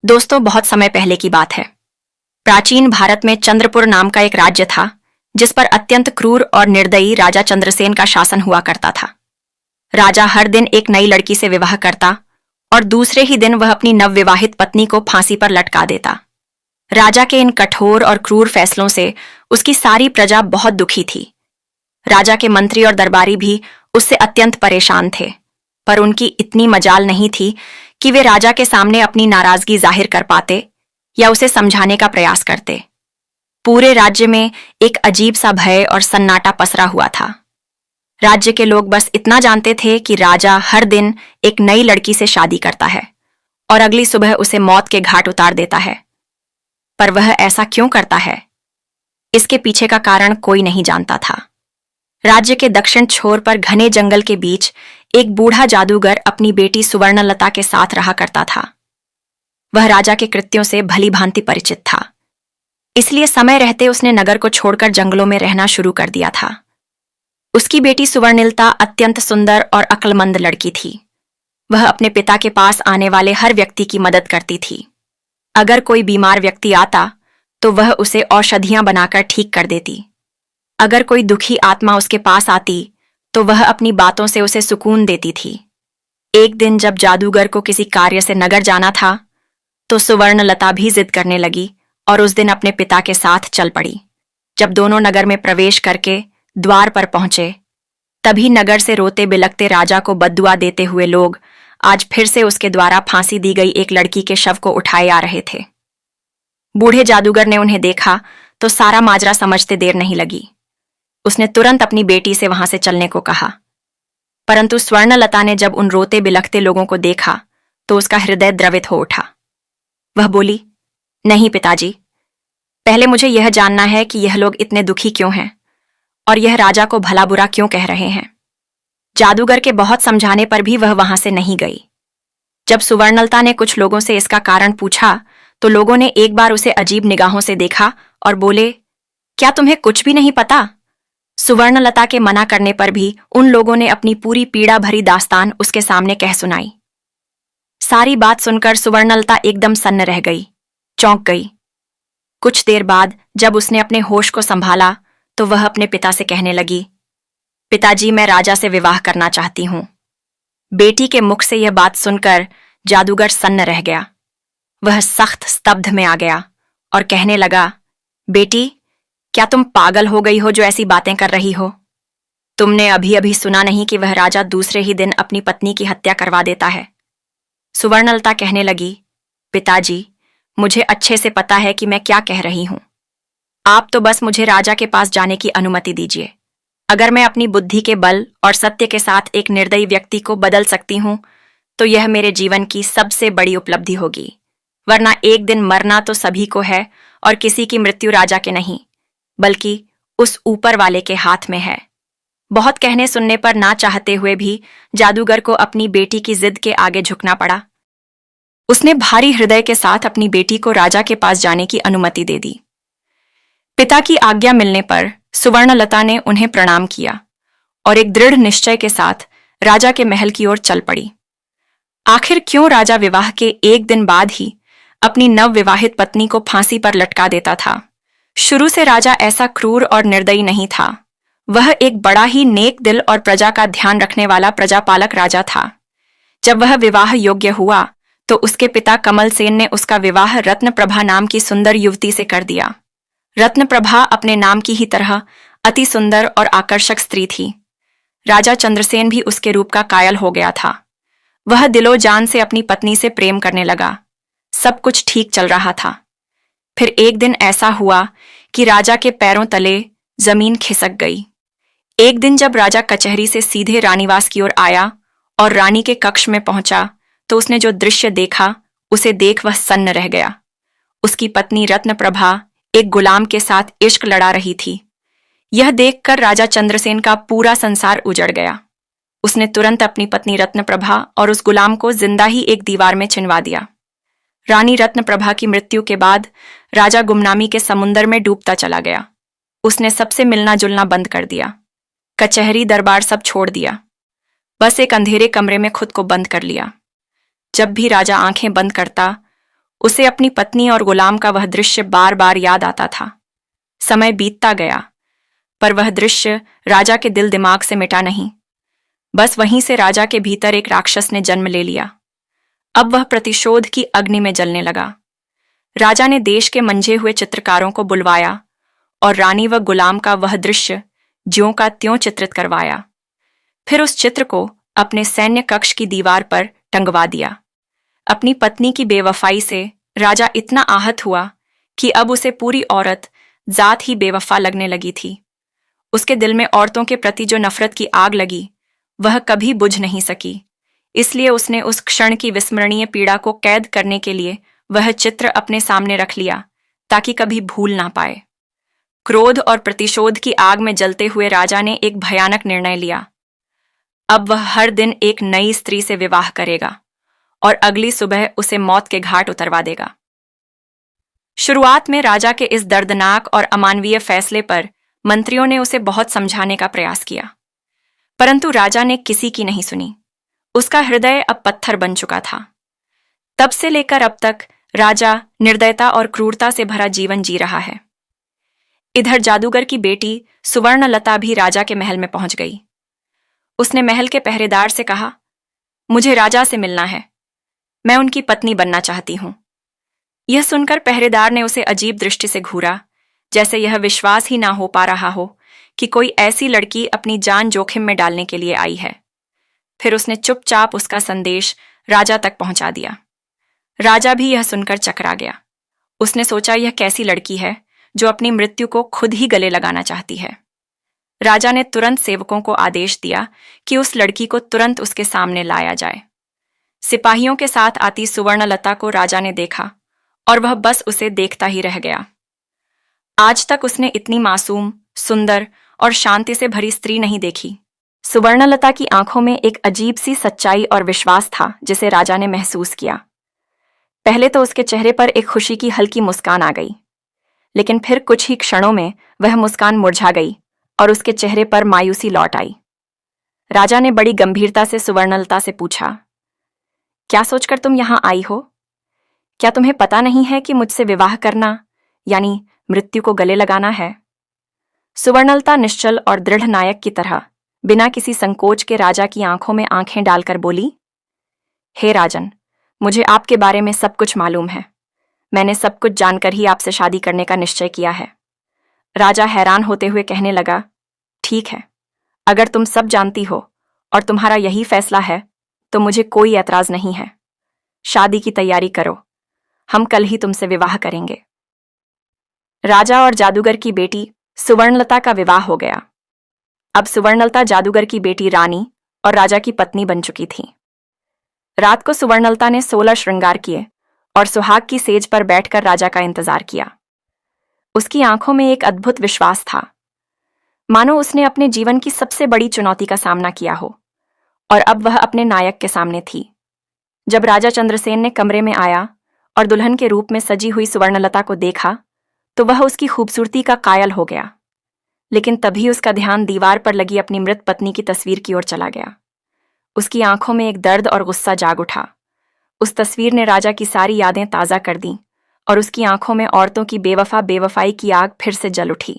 दोस्तों, बहुत समय पहले की बात है। प्राचीन भारत में चंद्रपुर नाम का एक राज्य था, जिस पर अत्यंत क्रूर और निर्दयी राजा चंद्रसेन का शासन हुआ करता था। राजा हर दिन एक नई लड़की से विवाह करता और दूसरे ही दिन वह अपनी नवविवाहित पत्नी को फांसी पर लटका देता। राजा के इन कठोर और क्रूर फैसलों से उसकी सारी प्रजा बहुत दुखी थी। राजा के मंत्री और दरबारी भी उससे अत्यंत परेशान थे, पर उनकी इतनी मजाल नहीं थी कि वे राजा के सामने अपनी नाराजगी जाहिर कर पाते या उसे समझाने का प्रयास करते। पूरे राज्य में एक अजीब सा भय और सन्नाटा पसरा हुआ था। राज्य के लोग बस इतना जानते थे कि राजा हर दिन एक नई लड़की से शादी करता है और अगली सुबह उसे मौत के घाट उतार देता है। पर वह ऐसा क्यों करता है, इसके पीछे का कारण कोई नहीं जानता था। राज्य के दक्षिण छोर पर घने जंगल के बीच एक बूढ़ा जादूगर अपनी बेटी सुवर्णलता के साथ रहा करता था। वह राजा के कृत्यों से भली भांति परिचित था, इसलिए समय रहते उसने नगर को छोड़कर जंगलों में रहना शुरू कर दिया था। उसकी बेटी सुवर्णलता अत्यंत सुंदर और अक्लमंद लड़की थी। वह अपने पिता के पास आने वाले हर व्यक्ति की मदद करती थी। अगर कोई बीमार व्यक्ति आता तो वह उसे औषधियां बनाकर ठीक कर देती। अगर कोई दुखी आत्मा उसके पास आती तो वह अपनी बातों से उसे सुकून देती थी। एक दिन जब जादूगर को किसी कार्य से नगर जाना था तो सुवर्णलता भी जिद करने लगी और उस दिन अपने पिता के साथ चल पड़ी। जब दोनों नगर में प्रवेश करके द्वार पर पहुंचे, तभी नगर से रोते बिलखते राजा को बद्दुआ देते हुए लोग आज फिर से उसके द्वारा फांसी दी गई एक लड़की के शव को उठाए आ रहे थे। बूढ़े जादूगर ने उन्हें देखा तो सारा माजरा समझते देर नहीं लगी। उसने तुरंत अपनी बेटी से वहां से चलने को कहा, परंतु स्वर्णलता ने जब उन रोते बिलखते लोगों को देखा तो उसका हृदय द्रवित हो उठा। वह बोली, नहीं पिताजी, पहले मुझे यह जानना है कि यह लोग इतने दुखी क्यों हैं और यह राजा को भला बुरा क्यों कह रहे हैं। जादूगर के बहुत समझाने पर भी वह वहां से नहीं गई। जब सुवर्णलता ने कुछ लोगों से इसका कारण पूछा तो लोगों ने एक बार उसे अजीब निगाहों से देखा और बोले, क्या तुम्हें कुछ भी नहीं पता? सुवर्णलता के मना करने पर भी उन लोगों ने अपनी पूरी पीड़ा भरी दास्तान उसके सामने कह सुनाई। सारी बात सुनकर सुवर्णलता एकदम सन्न रह गई, चौंक गई। कुछ देर बाद जब उसने अपने होश को संभाला तो वह अपने पिता से कहने लगी, पिताजी, मैं राजा से विवाह करना चाहती हूं। बेटी के मुख से यह बात सुनकर जादूगर सन्न रह गया। वह सख्त स्तब्ध में आ गया और कहने लगा, बेटी, क्या तुम पागल हो गई हो जो ऐसी बातें कर रही हो? तुमने अभी अभी सुना नहीं कि वह राजा दूसरे ही दिन अपनी पत्नी की हत्या करवा देता है? सुवर्णलता कहने लगी, पिताजी, मुझे अच्छे से पता है कि मैं क्या कह रही हूं। आप तो बस मुझे राजा के पास जाने की अनुमति दीजिए। अगर मैं अपनी बुद्धि के बल और सत्य के साथ एक निर्दयी व्यक्ति को बदल सकती हूं तो यह मेरे जीवन की सबसे बड़ी उपलब्धि होगी। वरना एक दिन मरना तो सभी को है और किसी की मृत्यु राजा के नहीं बल्कि उस ऊपर वाले के हाथ में है। बहुत कहने सुनने पर ना चाहते हुए भी जादूगर को अपनी बेटी की जिद के आगे झुकना पड़ा। उसने भारी हृदय के साथ अपनी बेटी को राजा के पास जाने की अनुमति दे दी। पिता की आज्ञा मिलने पर सुवर्णलता ने उन्हें प्रणाम किया और एक दृढ़ निश्चय के साथ राजा के महल की ओर चल पड़ी। आखिर क्यों राजा विवाह के एक दिन बाद ही अपनी नवविवाहित पत्नी को फांसी पर लटका देता था? शुरू से राजा ऐसा क्रूर और निर्दयी नहीं था। वह एक बड़ा ही नेक दिल और प्रजा का ध्यान रखने वाला प्रजापालक राजा था। जब वह विवाह योग्य हुआ तो उसके पिता कमल सेन ने उसका विवाह रत्नप्रभा नाम की सुंदर युवती से कर दिया। रत्नप्रभा अपने नाम की ही तरह अति सुंदर और आकर्षक स्त्री थी। राजा चंद्रसेन भी उसके रूप का कायल हो गया था। वह दिलो जान से अपनी पत्नी से प्रेम करने लगा। सब कुछ ठीक चल रहा था। फिर एक दिन ऐसा हुआ कि राजा के पैरों तले जमीन खिसक गई। एक दिन जब राजा कचहरी से सीधे रानीवास की ओर आया और रानी के कक्ष में पहुंचा तो उसने जो दृश्य देखा उसे देख वह सन्न रह गया। उसकी पत्नी रत्नप्रभा एक गुलाम के साथ इश्क लड़ा रही थी। यह देखकर राजा चंद्रसेन का पूरा संसार उजड़ गया। उसने तुरंत अपनी पत्नी रत्नप्रभा और उस गुलाम को जिंदा ही एक दीवार में चिनवा दिया। रानी रत्नप्रभा की मृत्यु के बाद राजा गुमनामी के समुंदर में डूबता चला गया। उसने सबसे मिलना जुलना बंद कर दिया। कचहरी दरबार सब छोड़ दिया। बस एक अंधेरे कमरे में खुद को बंद कर लिया। जब भी राजा आंखें बंद करता उसे अपनी पत्नी और गुलाम का वह दृश्य बार बार याद आता था। समय बीतता गया, पर वह दृश्य राजा के दिल दिमाग से मिटा नहीं। बस वहीं से राजा के भीतर एक राक्षस ने जन्म ले लिया। अब वह प्रतिशोध की अग्नि में जलने लगा। राजा ने देश के मंझे हुए चित्रकारों को बुलवाया और रानी व गुलाम का वह दृश्य ज्यों का त्यों चित्रित करवाया। फिर उस चित्र को अपने सैन्य कक्ष की दीवार पर टंगवा दिया। अपनी पत्नी की बेवफाई से राजा इतना आहत हुआ कि अब उसे पूरी औरत जात ही बेवफा लगने लगी थी। उसके दिल में औरतों के प्रति जो नफरत की आग लगी वह कभी बुझ नहीं सकी। इसलिए उसने उस क्षण की विस्मरणीय पीड़ा को कैद करने के लिए वह चित्र अपने सामने रख लिया ताकि कभी भूल ना पाए। क्रोध और प्रतिशोध की आग में जलते हुए राजा ने एक भयानक निर्णय लिया। अब वह हर दिन एक नई स्त्री से विवाह करेगा और अगली सुबह उसे मौत के घाट उतरवा देगा। शुरुआत में राजा के इस दर्दनाक और अमानवीय फैसले पर मंत्रियों ने उसे बहुत समझाने का प्रयास किया, परंतु राजा ने किसी की नहीं सुनी। उसका हृदय अब पत्थर बन चुका था। तब से लेकर अब तक राजा निर्दयता और क्रूरता से भरा जीवन जी रहा है। इधर जादूगर की बेटी सुवर्णलता भी राजा के महल में पहुंच गई। उसने महल के पहरेदार से कहा, मुझे राजा से मिलना है, मैं उनकी पत्नी बनना चाहती हूं। यह सुनकर पहरेदार ने उसे अजीब दृष्टि से घूरा, जैसे यह विश्वास ही ना हो पा रहा हो कि कोई ऐसी लड़की अपनी जान जोखिम में डालने के लिए आई है। फिर उसने चुपचाप उसका संदेश राजा तक पहुंचा दिया। राजा भी यह सुनकर चकरा गया। उसने सोचा, यह कैसी लड़की है जो अपनी मृत्यु को खुद ही गले लगाना चाहती है। राजा ने तुरंत सेवकों को आदेश दिया कि उस लड़की को तुरंत उसके सामने लाया जाए। सिपाहियों के साथ आती सुवर्णलता को राजा ने देखा और वह बस उसे देखता ही रह गया। आज तक उसने इतनी मासूम, सुंदर और शांति से भरी स्त्री नहीं देखी। सुवर्णलता की आंखों में एक अजीब सी सच्चाई और विश्वास था जिसे राजा ने महसूस किया। पहले तो उसके चेहरे पर एक खुशी की हल्की मुस्कान आ गई, लेकिन फिर कुछ ही क्षणों में वह मुस्कान मुरझा गई और उसके चेहरे पर मायूसी लौट आई। राजा ने बड़ी गंभीरता से सुवर्णलता से पूछा, क्या सोचकर तुम यहां आई हो? क्या तुम्हें पता नहीं है कि मुझसे विवाह करना यानी मृत्यु को गले लगाना है? सुवर्णलता निश्चल और दृढ़ नायक की तरह बिना किसी संकोच के राजा की आंखों में आंखें डालकर बोली, हे राजन, मुझे आपके बारे में सब कुछ मालूम है। मैंने सब कुछ जानकर ही आपसे शादी करने का निश्चय किया है। राजा हैरान होते हुए कहने लगा, ठीक है, अगर तुम सब जानती हो और तुम्हारा यही फैसला है तो मुझे कोई ऐतराज नहीं है। शादी की तैयारी करो, हम कल ही तुमसे विवाह करेंगे। राजा और जादूगर की बेटी सुवर्णलता का विवाह हो गया। अब सुवर्णलता जादूगर की बेटी रानी और राजा की पत्नी बन चुकी थी। रात को सुवर्णलता ने 16 श्रृंगार किए और सुहाग की सेज पर बैठकर राजा का इंतजार किया। उसकी आंखों में एक अद्भुत विश्वास था, मानो उसने अपने जीवन की सबसे बड़ी चुनौती का सामना किया हो और अब वह अपने नायक के सामने थी। जब राजा चंद्रसेन ने कमरे में आया और दुल्हन के रूप में सजी हुई सुवर्णलता को देखा तो वह उसकी खूबसूरती का कायल हो गया। लेकिन तभी उसका ध्यान दीवार पर लगी अपनी मृत पत्नी की तस्वीर की ओर चला गया। उसकी आंखों में एक दर्द और गुस्सा जाग उठा। उस तस्वीर ने राजा की सारी यादें ताज़ा कर दीं और उसकी आंखों में औरतों की बेवफाई की आग फिर से जल उठी।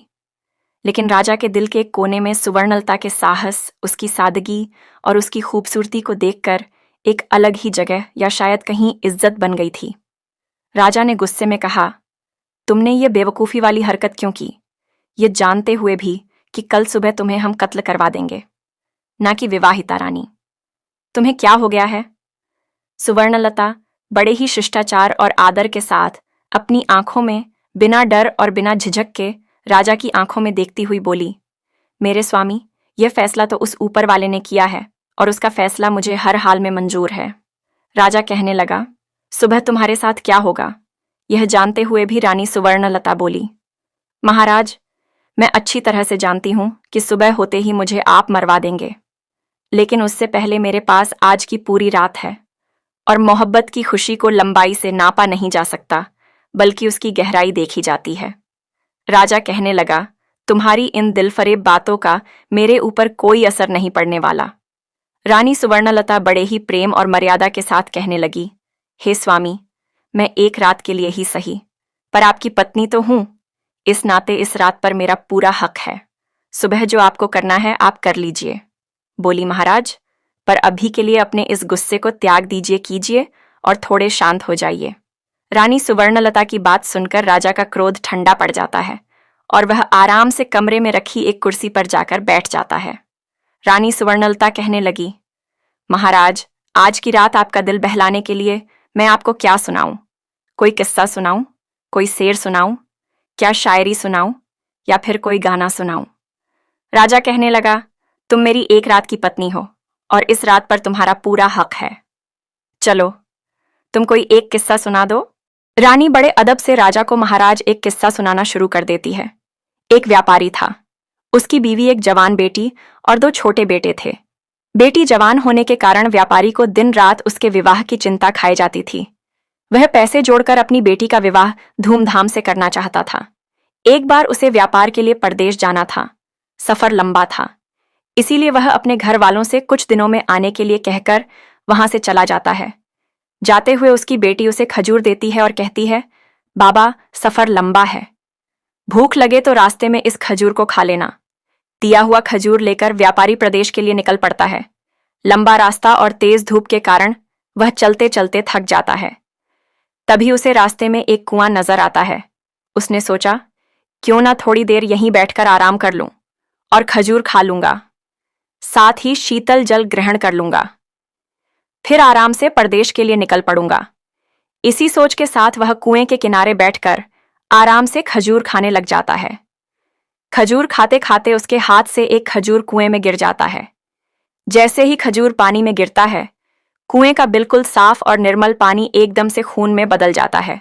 लेकिन राजा के दिल के एक कोने में सुवर्णलता के साहस, उसकी सादगी और उसकी खूबसूरती को देखकर एक अलग ही जगह या शायद कहीं इज्जत बन गई थी। राजा ने गुस्से में कहा, तुमने ये बेवकूफ़ी वाली हरकत क्यों की, ये जानते हुए भी कि कल सुबह तुम्हें हम कत्ल करवा देंगे, ना कि विवाहिता रानी। तुम्हें क्या हो गया है? सुवर्णलता बड़े ही शिष्टाचार और आदर के साथ अपनी आंखों में बिना डर और बिना झिझक के राजा की आंखों में देखती हुई बोली, मेरे स्वामी, यह फैसला तो उस ऊपर वाले ने किया है और उसका फैसला मुझे हर हाल में मंजूर है। राजा कहने लगा, सुबह तुम्हारे साथ क्या होगा? यह जानते हुए भी रानी सुवर्णलता बोली, महाराज, मैं अच्छी तरह से जानती हूं कि सुबह होते ही मुझे आप मरवा देंगे, लेकिन उससे पहले मेरे पास आज की पूरी रात है और मोहब्बत की खुशी को लंबाई से नापा नहीं जा सकता, बल्कि उसकी गहराई देखी जाती है। राजा कहने लगा, तुम्हारी इन दिलफरेब बातों का मेरे ऊपर कोई असर नहीं पड़ने वाला। रानी सुवर्णलता बड़े ही प्रेम और मर्यादा के साथ कहने लगी, हे स्वामी, मैं एक रात के लिए ही सही, पर आपकी पत्नी तो हूं। इस नाते इस रात पर मेरा पूरा हक है। सुबह जो आपको करना है आप कर लीजिए, बोली महाराज। पर अभी के लिए अपने इस गुस्से को त्याग दीजिए कीजिए और थोड़े शांत हो जाइए। रानी सुवर्णलता की बात सुनकर राजा का क्रोध ठंडा पड़ जाता है और वह आराम से कमरे में रखी एक कुर्सी पर जाकर बैठ जाता है। रानी सुवर्णलता कहने लगी, महाराज, आज की रात आपका दिल बहलाने के लिए मैं आपको क्या सुनाऊं? कोई किस्सा सुनाऊं? कोई शेर सुनाऊं? क्या शायरी सुनाऊं? या फिर कोई गाना सुनाऊं? राजा कहने लगा, तुम मेरी एक रात की पत्नी हो और इस रात पर तुम्हारा पूरा हक है। चलो, तुम कोई एक किस्सा सुना दो। रानी बड़े अदब से राजा को महाराज एक किस्सा सुनाना शुरू कर देती है। एक व्यापारी था। उसकी बीवी, एक जवान बेटी और 2 छोटे बेटे थे। बेटी जवान होने के कारण व्यापारी को दिन रात उसके विवाह की चिंता खाई जाती थी। वह पैसे जोड़कर अपनी बेटी का विवाह धूमधाम से करना चाहता था। एक बार उसे व्यापार के लिए परदेश जाना था। सफर लंबा था, इसीलिए वह अपने घर वालों से कुछ दिनों में आने के लिए कहकर वहां से चला जाता है। जाते हुए उसकी बेटी उसे खजूर देती है और कहती है, बाबा, सफर लंबा है, भूख लगे तो रास्ते में इस खजूर को खा लेना। दिया हुआ खजूर लेकर व्यापारी प्रदेश के लिए निकल पड़ता है। लंबा रास्ता और तेज धूप के कारण वह चलते चलते थक जाता है। तभी उसे रास्ते में एक कुआं नजर आता है। उसने सोचा, क्यों ना थोड़ी देर यहीं बैठकर आराम कर लूं और खजूर खा लूंगा, साथ ही शीतल जल ग्रहण कर लूंगा, फिर आराम से परदेश के लिए निकल पड़ूंगा। इसी सोच के साथ वह कुएं के किनारे बैठकर आराम से खजूर खाने लग जाता है। खजूर खाते खाते उसके हाथ से एक खजूर कुएं में गिर जाता है। जैसे ही खजूर पानी में गिरता है, कुएं का बिल्कुल साफ और निर्मल पानी एकदम से खून में बदल जाता है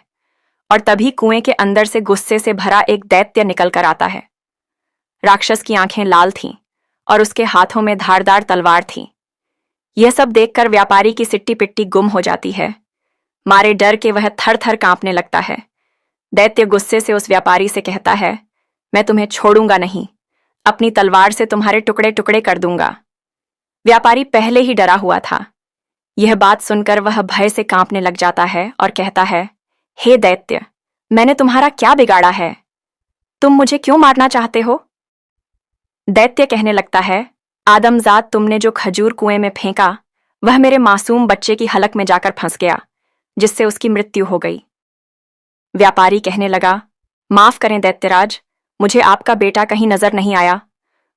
और तभी कुएं के अंदर से गुस्से से भरा एक दैत्य निकल कर आता है। राक्षस की आंखें लाल थीं और उसके हाथों में धारदार तलवार थी। यह सब देखकर व्यापारी की सिट्टी पिट्टी गुम हो जाती है। मारे डर के वह थर थर कांपने लगता है। दैत्य गुस्से से उस व्यापारी से कहता है, मैं तुम्हें छोड़ूंगा नहीं, अपनी तलवार से तुम्हारे टुकड़े टुकड़े कर दूंगा। व्यापारी पहले ही डरा हुआ था। यह बात सुनकर वह भय से कांपने लग जाता है और कहता है, हे दैत्य, मैंने तुम्हारा क्या बिगाड़ा है? तुम मुझे क्यों मारना चाहते हो? दैत्य कहने लगता है, आदमजात, तुमने जो खजूर कुएं में फेंका वह मेरे मासूम बच्चे की हलक में जाकर फंस गया, जिससे उसकी मृत्यु हो गई। व्यापारी कहने लगा, माफ करें दैत्यराज, मुझे आपका बेटा कहीं नजर नहीं आया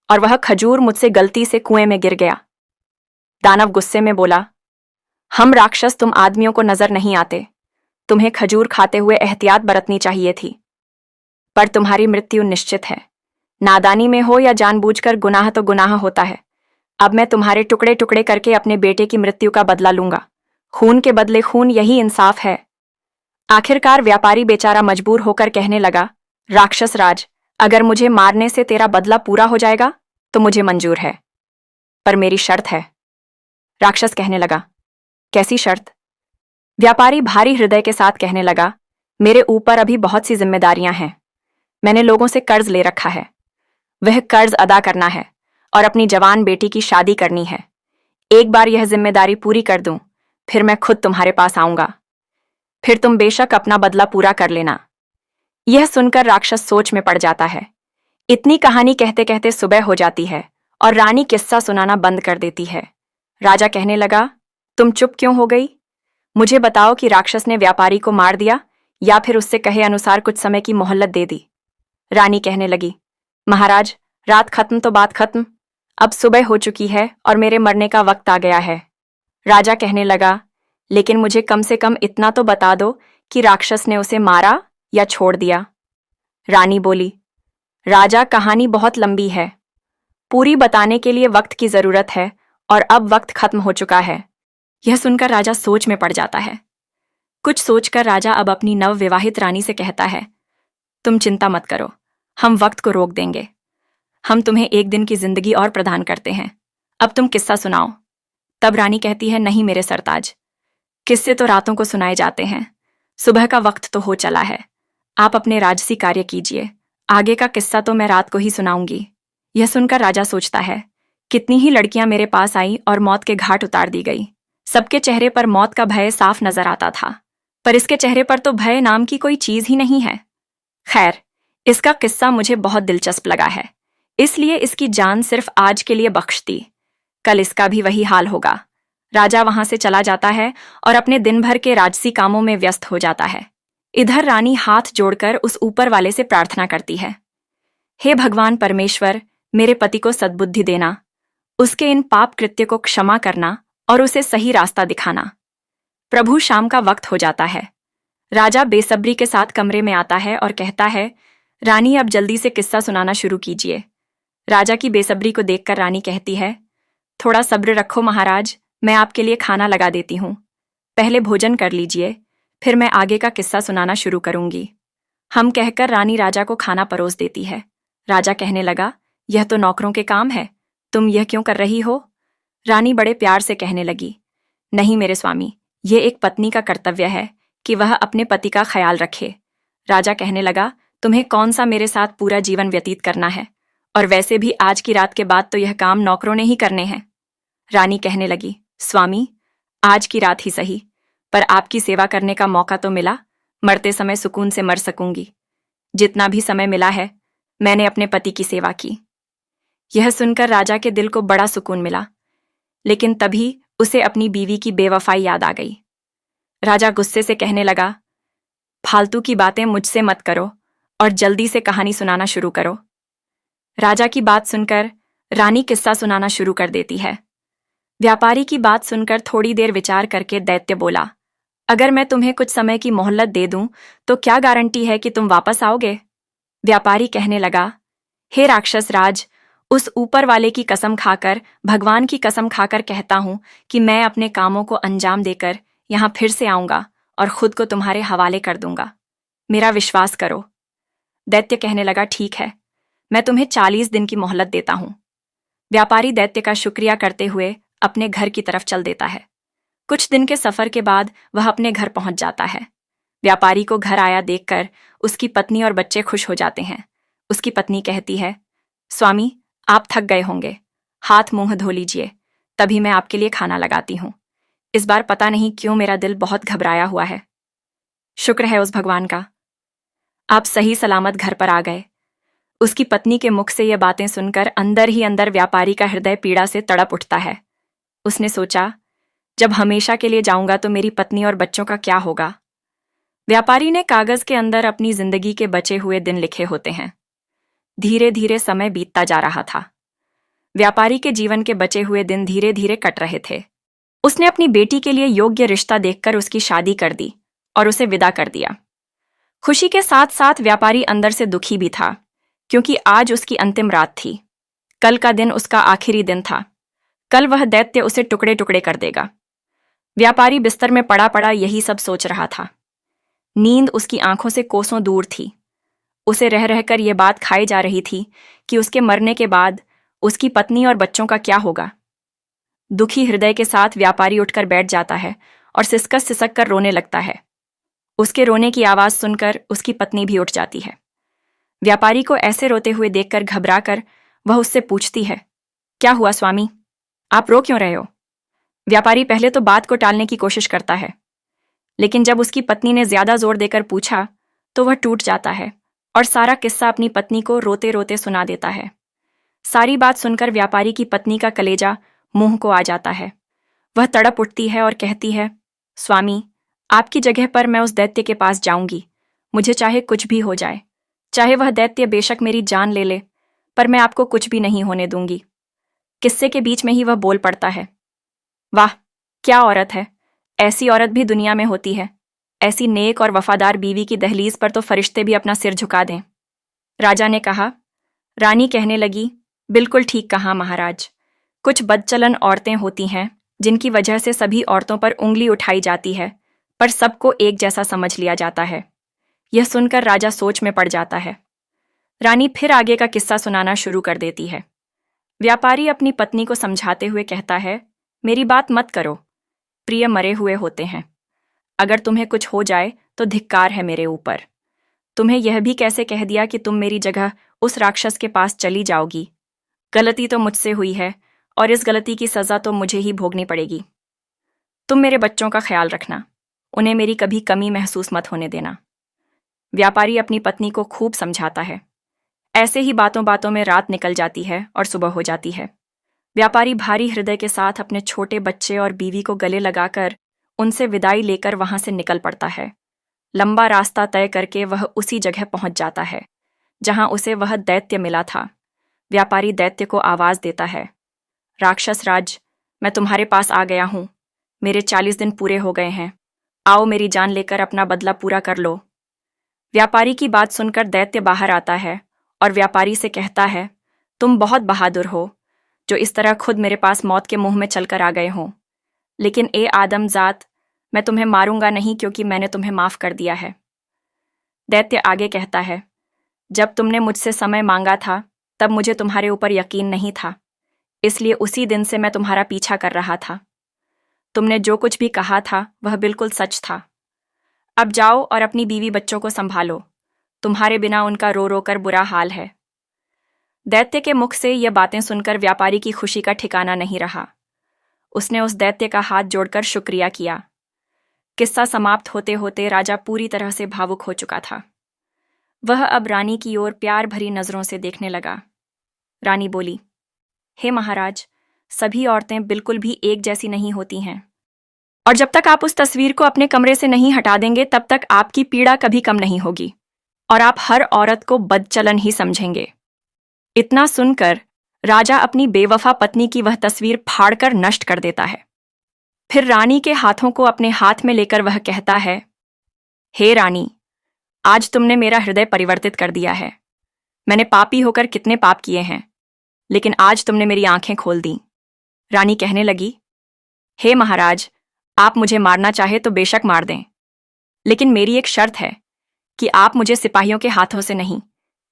और वह खजूर मुझसे गलती से कुएं में गिर गया। दानव गुस्से में बोला, हम राक्षस तुम आदमियों को नजर नहीं आते, तुम्हें खजूर खाते हुए एहतियात बरतनी चाहिए थी, पर तुम्हारी मृत्यु निश्चित है। नादानी में हो या जानबूझकर, गुनाह तो गुनाह होता है। अब मैं तुम्हारे टुकड़े टुकड़े करके अपने बेटे की मृत्यु का बदला लूंगा। खून के बदले खून, यही इंसाफ है। आखिरकार व्यापारी बेचारा मजबूर होकर कहने लगा, राक्षस राज, अगर मुझे मारने से तेरा बदला पूरा हो जाएगा तो मुझे मंजूर है, पर मेरी शर्त है। राक्षस कहने लगा, कैसी शर्त? व्यापारी भारी हृदय के साथ कहने लगा, मेरे ऊपर अभी बहुत सी जिम्मेदारियां हैं। मैंने लोगों से कर्ज ले रखा है, वह कर्ज अदा करना है और अपनी जवान बेटी की शादी करनी है। एक बार यह जिम्मेदारी पूरी कर दूं, फिर मैं खुद तुम्हारे पास आऊंगा। फिर तुम बेशक अपना बदला पूरा कर लेना। यह सुनकर राक्षस सोच में पड़ जाता है। इतनी कहानी कहते कहते सुबह हो जाती है और रानी किस्सा सुनाना बंद कर देती है। राजा कहने लगा, तुम चुप क्यों हो गई? मुझे बताओ कि राक्षस ने व्यापारी को मार दिया या फिर उससे कहे अनुसार कुछ समय की मोहलत दे दी? रानी कहने लगी, महाराज, रात खत्म तो बात खत्म। अब सुबह हो चुकी है और मेरे मरने का वक्त आ गया है। राजा कहने लगा, लेकिन मुझे कम से कम इतना तो बता दो कि राक्षस ने उसे मारा या छोड़ दिया। रानी बोली, राजा, कहानी बहुत लंबी है, पूरी बताने के लिए वक्त की जरूरत है और अब वक्त खत्म हो चुका है। यह सुनकर राजा सोच में पड़ जाता है। कुछ सोचकर राजा अब अपनी नवविवाहित रानी से कहता है, तुम चिंता मत करो, हम वक्त को रोक देंगे। हम तुम्हें एक दिन की जिंदगी और प्रदान करते हैं। अब तुम किस्सा सुनाओ। तब रानी कहती है, नहीं मेरे सरताज, किस्से तो रातों को सुनाए जाते हैं, सुबह का वक्त तो हो चला है। आप अपने राजसी कार्य कीजिए, आगे का किस्सा तो मैं रात को ही सुनाऊंगी। यह सुनकर राजा सोचता है, कितनी ही लड़कियां मेरे पास आई और मौत के घाट उतार दी गई। सबके चेहरे पर मौत का भय साफ नजर आता था, पर इसके चेहरे पर तो भय नाम की कोई चीज ही नहीं है। खैर, इसका किस्सा मुझे बहुत दिलचस्प लगा है, इसलिए इसकी जान सिर्फ आज के लिए बख्श दी। कल इसका भी वही हाल होगा। राजा वहां से चला जाता है और अपने दिन भर के राजसी कामों में व्यस्त हो जाता है। इधर रानी हाथ जोड़कर उस ऊपर वाले से प्रार्थना करती है, हे भगवान परमेश्वर, मेरे पति को सद्बुद्धि देना, उसके इन पाप कृत्य को क्षमा करना और उसे सही रास्ता दिखाना। प्रभु, शाम का वक्त हो जाता है। राजा बेसब्री के साथ कमरे में आता है और कहता है, रानी अब जल्दी से किस्सा सुनाना शुरू कीजिए। राजा की बेसब्री को देखकर रानी कहती है, थोड़ा सब्र रखो महाराज, मैं आपके लिए खाना लगा देती हूँ। पहले भोजन कर लीजिए, फिर मैं आगे का किस्सा सुनाना शुरू करूंगी। हम कहकर रानी राजा को खाना परोस देती है। राजा कहने लगा, यह तो नौकरों के काम है, तुम यह क्यों कर रही हो? रानी बड़े प्यार से कहने लगी, नहीं मेरे स्वामी, ये एक पत्नी का कर्तव्य है कि वह अपने पति का ख्याल रखे। राजा कहने लगा, तुम्हें कौन सा मेरे साथ पूरा जीवन व्यतीत करना है, और वैसे भी आज की रात के बाद तो यह काम नौकरों ने ही करने हैं। रानी कहने लगी, स्वामी, आज की रात ही सही, पर आपकी सेवा करने का मौका तो मिला, मरते समय सुकून से मर सकूंगी। जितना भी समय मिला है, मैंने अपने पति की सेवा की। यह सुनकर राजा के दिल को बड़ा सुकून मिला, लेकिन तभी उसे अपनी बीवी की बेवफाई याद आ गई। राजा गुस्से से कहने लगा, फालतू की बातें मुझसे मत करो और जल्दी से कहानी सुनाना शुरू करो। राजा की बात सुनकर रानी किस्सा सुनाना शुरू कर देती है। व्यापारी की बात सुनकर थोड़ी देर विचार करके दैत्य बोला, अगर मैं तुम्हें कुछ समय की मोहलत दे दूं तो क्या गारंटी है कि तुम वापस आओगे? व्यापारी कहने लगा, हे राक्षस राज, उस ऊपर वाले की कसम खाकर, भगवान की कसम खाकर कहता हूं कि मैं अपने कामों को अंजाम देकर यहां फिर से आऊंगा और खुद को तुम्हारे हवाले कर दूंगा। मेरा विश्वास करो। दैत्य कहने लगा, ठीक है, मैं तुम्हें 40 दिन की मोहलत देता हूं। व्यापारी दैत्य का शुक्रिया करते हुए अपने घर की तरफ चल देता है। कुछ दिन के सफर के बाद वह अपने घर पहुंच जाता है। व्यापारी को घर आया देखकर उसकी पत्नी और बच्चे खुश हो जाते हैं। उसकी पत्नी कहती है, स्वामी, आप थक गए होंगे, हाथ मुंह धो लीजिए, तभी मैं आपके लिए खाना लगाती हूं। इस बार पता नहीं क्यों मेरा दिल बहुत घबराया हुआ है। शुक्र है उस भगवान का, आप सही सलामत घर पर आ गए। उसकी पत्नी के मुख से ये बातें सुनकर अंदर ही अंदर व्यापारी का हृदय पीड़ा से तड़प उठता है। उसने सोचा, जब हमेशा के लिए जाऊंगा तो मेरी पत्नी और बच्चों का क्या होगा? व्यापारी ने कागज के अंदर अपनी जिंदगी के बचे हुए दिन लिखे होते हैं। धीरे धीरे समय बीतता जा रहा था। व्यापारी के जीवन के बचे हुए दिन धीरे धीरे कट रहे थे। उसने अपनी बेटी के लिए योग्य रिश्ता देखकर उसकी शादी कर दी और उसे विदा कर दिया। खुशी के साथ साथ व्यापारी अंदर से दुखी भी था, क्योंकि आज उसकी अंतिम रात थी। कल का दिन उसका आखिरी दिन था। कल वह दैत्य उसे टुकड़े टुकड़े कर देगा। व्यापारी बिस्तर में पड़ा पड़ा यही सब सोच रहा था। नींद उसकी आंखों से कोसों दूर थी। उसे रह रहकर यह बात खाई जा रही थी कि उसके मरने के बाद उसकी पत्नी और बच्चों का क्या होगा। दुखी हृदय के साथ व्यापारी उठकर बैठ जाता है और सिसक सिसक कर रोने लगता है। उसके रोने की आवाज सुनकर उसकी पत्नी भी उठ जाती है। व्यापारी को ऐसे रोते हुए देखकर घबराकर वह उससे पूछती है, क्या हुआ स्वामी, आप रो क्यों रहे हो? व्यापारी पहले तो बात को टालने की कोशिश करता है, लेकिन जब उसकी पत्नी ने ज्यादा जोर देकर पूछा तो वह टूट जाता है और सारा किस्सा अपनी पत्नी को रोते रोते सुना देता है। सारी बात सुनकर व्यापारी की पत्नी का कलेजा मुंह को आ जाता है। वह तड़प उठती है और कहती है, स्वामी, आपकी जगह पर मैं उस दैत्य के पास जाऊंगी। मुझे चाहे कुछ भी हो जाए, चाहे वह दैत्य बेशक मेरी जान ले ले, पर मैं आपको कुछ भी नहीं होने दूंगी। किस्से के बीच में ही वह बोल पड़ता है, वाह, क्या औरत है! ऐसी औरत भी दुनिया में होती है। ऐसी नेक और वफादार बीवी की दहलीज पर तो फरिश्ते भी अपना सिर झुका दें। राजा ने कहा। रानी कहने लगी, बिल्कुल ठीक कहा महाराज। कुछ बदचलन औरतें होती हैं जिनकी वजह से सभी औरतों पर उंगली उठाई जाती है, पर सबको एक जैसा समझ लिया जाता है। यह सुनकर राजा सोच में पड़ जाता है। रानी फिर आगे का किस्सा सुनाना शुरू कर देती है। व्यापारी अपनी पत्नी को समझाते हुए कहता है, मेरी बात मत करो, प्रिय मरे हुए होते हैं। अगर तुम्हें कुछ हो जाए तो धिक्कार है मेरे ऊपर। तुम्हें यह भी कैसे कह दिया कि तुम मेरी जगह उस राक्षस के पास चली जाओगी? गलती तो मुझसे हुई है और इस गलती की सजा तो मुझे ही भोगनी पड़ेगी। तुम मेरे बच्चों का ख्याल रखना। उन्हें मेरी कभी कमी महसूस मत होने देना। व्यापारी अपनी पत्नी को खूब समझाता है। ऐसे ही बातों बातों में रात निकल जाती है और सुबह हो जाती है। व्यापारी भारी हृदय के साथ अपने छोटे बच्चे और बीवी को गले लगाकर उनसे विदाई लेकर वहां से निकल पड़ता है। लंबा रास्ता तय करके वह उसी जगह पहुंच जाता है जहां उसे वह दैत्य मिला था। व्यापारी दैत्य को आवाज देता है, राक्षस राज, मैं तुम्हारे पास आ गया हूं। मेरे 40 दिन पूरे हो गए हैं। आओ मेरी जान लेकर अपना बदला पूरा कर लो। व्यापारी की बात सुनकर दैत्य बाहर आता है और व्यापारी से कहता है, तुम बहुत बहादुर हो जो इस तरह खुद मेरे पास मौत के मुंह में चलकर आ गए हो। लेकिन ए आदमजात, मैं तुम्हें मारूंगा नहीं क्योंकि मैंने तुम्हें माफ कर दिया है। दैत्य आगे कहता है, जब तुमने मुझसे समय मांगा था तब मुझे तुम्हारे ऊपर यकीन नहीं था, इसलिए उसी दिन से मैं तुम्हारा पीछा कर रहा था। तुमने जो कुछ भी कहा था वह बिल्कुल सच था। अब जाओ और अपनी बीवी बच्चों को संभालो, तुम्हारे बिना उनका रो रो कर बुरा हाल है। दैत्य के मुख से यह बातें सुनकर व्यापारी की खुशी का ठिकाना नहीं रहा। उसने उस दैत्य का हाथ जोड़कर शुक्रिया किया। किस्सा समाप्त होते होते राजा पूरी तरह से भावुक हो चुका था। वह अब रानी की ओर प्यार भरी नजरों से देखने लगा। रानी बोली, हे महाराज, सभी औरतें बिल्कुल भी एक जैसी नहीं होती हैं, और जब तक आप उस तस्वीर को अपने कमरे से नहीं हटा देंगे तब तक आपकी पीड़ा कभी कम नहीं होगी और आप हर औरत को बदचलन ही समझेंगे। इतना सुनकर राजा अपनी बेवफा पत्नी की वह तस्वीर फाड़कर नष्ट कर देता है। फिर रानी के हाथों को अपने हाथ में लेकर वह कहता है, हे रानी, आज तुमने मेरा हृदय परिवर्तित कर दिया है। मैंने पापी होकर कितने पाप किए हैं, लेकिन आज तुमने मेरी आंखें खोल दी। रानी कहने लगी, हे महाराज, आप मुझे मारना चाहे तो बेशक मार दें, लेकिन मेरी एक शर्त है कि आप मुझे सिपाहियों के हाथों से नहीं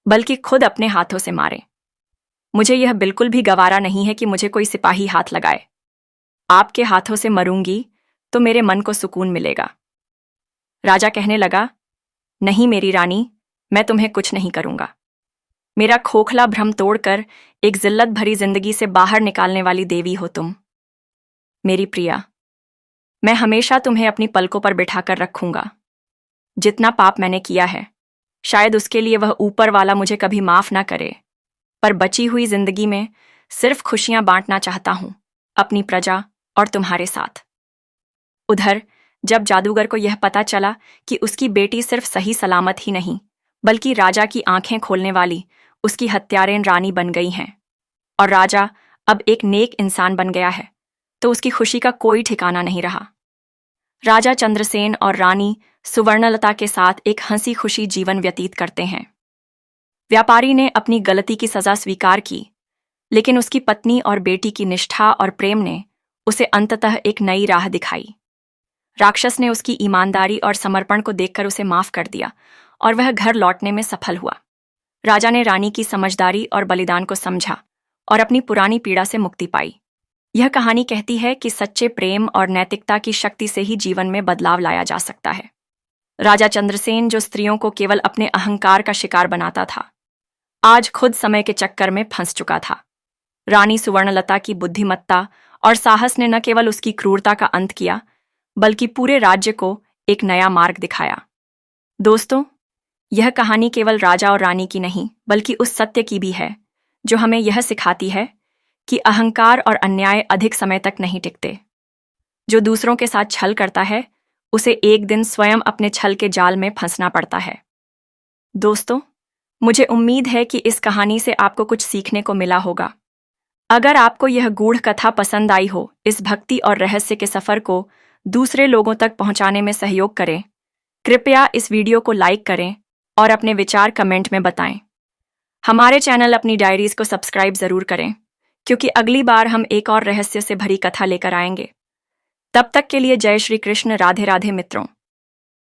बल्कि खुद अपने हाथों से मारें। मुझे यह बिल्कुल भी गवारा नहीं है कि मुझे कोई सिपाही हाथ लगाए। आपके हाथों से मरूंगी तो मेरे मन को सुकून मिलेगा। राजा कहने लगा, नहीं मेरी रानी, मैं तुम्हें कुछ नहीं करूंगा। मेरा खोखला भ्रम तोड़कर एक जिल्लत भरी जिंदगी से बाहर निकालने वाली देवी हो तुम। मेरी प्रिया, मैं हमेशा तुम्हें अपनी पलकों पर बिठाकर रखूंगा। जितना पाप मैंने किया है, शायद उसके लिए वह ऊपर वाला मुझे कभी माफ ना करे, पर बची हुई जिंदगी में सिर्फ खुशियां बांटना चाहता हूं अपनी प्रजा और तुम्हारे साथ। उधर जब जादूगर को यह पता चला कि उसकी बेटी सिर्फ सही सलामत ही नहीं बल्कि राजा की आंखें खोलने वाली उसकी हत्यारेन रानी बन गई हैं और राजा अब एक नेक इंसान बन गया है, तो उसकी खुशी का कोई ठिकाना नहीं रहा। राजा चंद्रसेन और रानी सुवर्णलता के साथ एक हंसी खुशी जीवन व्यतीत करते हैं। व्यापारी ने अपनी गलती की सजा स्वीकार की, लेकिन उसकी पत्नी और बेटी की निष्ठा और प्रेम ने उसे अंततः एक नई राह दिखाई। राक्षस ने उसकी ईमानदारी और समर्पण को देखकर उसे माफ कर दिया और वह घर लौटने में सफल हुआ। राजा ने रानी की समझदारी और बलिदान को समझा और अपनी पुरानी पीड़ा से मुक्ति पाई। यह कहानी कहती है कि सच्चे प्रेम और नैतिकता की शक्ति से ही जीवन में बदलाव लाया जा सकता है। राजा चंद्रसेन, जो स्त्रियों को केवल अपने अहंकार का शिकार बनाता था, आज खुद समय के चक्कर में फंस चुका था। रानी सुवर्णलता की बुद्धिमत्ता और साहस ने न केवल उसकी क्रूरता का अंत किया बल्कि पूरे राज्य को एक नया मार्ग दिखाया। दोस्तों, यह कहानी केवल राजा और रानी की नहीं बल्कि उस सत्य की भी है जो हमें यह सिखाती है कि अहंकार और अन्याय अधिक समय तक नहीं टिकते। जो दूसरों के साथ छल करता है उसे एक दिन स्वयं अपने छल के जाल में फंसना पड़ता है। दोस्तों, मुझे उम्मीद है कि इस कहानी से आपको कुछ सीखने को मिला होगा। अगर आपको यह गूढ़ कथा पसंद आई हो, इस भक्ति और रहस्य के सफर को दूसरे लोगों तक पहुंचाने में सहयोग करें। कृपया इस वीडियो को लाइक करें और अपने विचार कमेंट में बताएं। हमारे चैनल अपनी डायरीज को सब्सक्राइब जरूर करें, क्योंकि अगली बार हम एक और रहस्य से भरी कथा लेकर आएंगे। तब तक के लिए जय श्री कृष्ण। राधे राधे मित्रों।